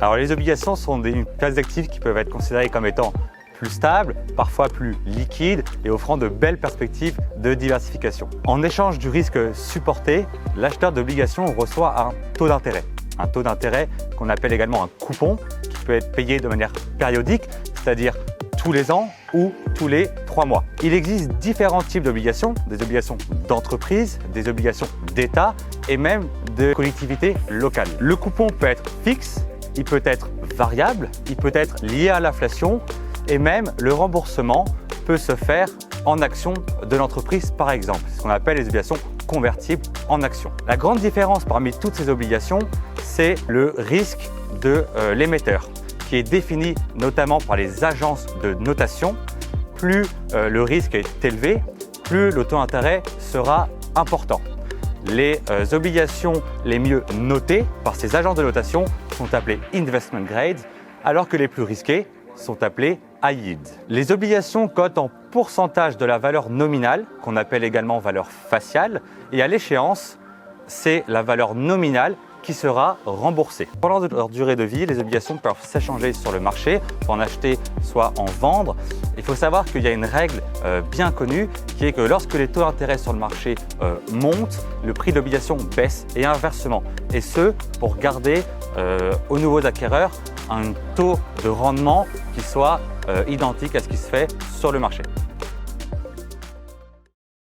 Alors les obligations sont des classes d'actifs qui peuvent être considérées comme étant plus stables, parfois plus liquides et offrant de belles perspectives de diversification. En échange du risque supporté, l'acheteur d'obligations reçoit un taux d'intérêt. Un taux d'intérêt qu'on appelle également un coupon qui peut être payé de manière périodique, c'est-à-dire tous les ans ou tous les 3 mois. Il existe différents types d'obligations, des obligations d'entreprise, des obligations d'État et même de collectivités locales. Le coupon peut être fixe, il peut être variable, il peut être lié à l'inflation et même le remboursement peut se faire en actions de l'entreprise par exemple. C'est ce qu'on appelle les obligations convertibles en actions. La grande différence parmi toutes ces obligations, c'est le risque de l'émetteur qui est défini notamment par les agences de notation. Plus le risque est élevé, plus le taux d'intérêt sera important. Les obligations les mieux notées par ces agences de notation sont appelées investment grade, alors que les plus risquées sont appelées high yield. Les obligations cotent en pourcentage de la valeur nominale, qu'on appelle également valeur faciale, et à l'échéance, c'est la valeur nominale qui sera remboursée. Pendant leur durée de vie, les obligations peuvent s'échanger sur le marché, pour en acheter, soit en vendre. Il faut savoir qu'il y a une règle bien connue qui est que lorsque les taux d'intérêt sur le marché montent, le prix de l'obligation baisse et inversement. Et ce, pour garder aux nouveaux acquéreurs un taux de rendement qui soit identique à ce qui se fait sur le marché.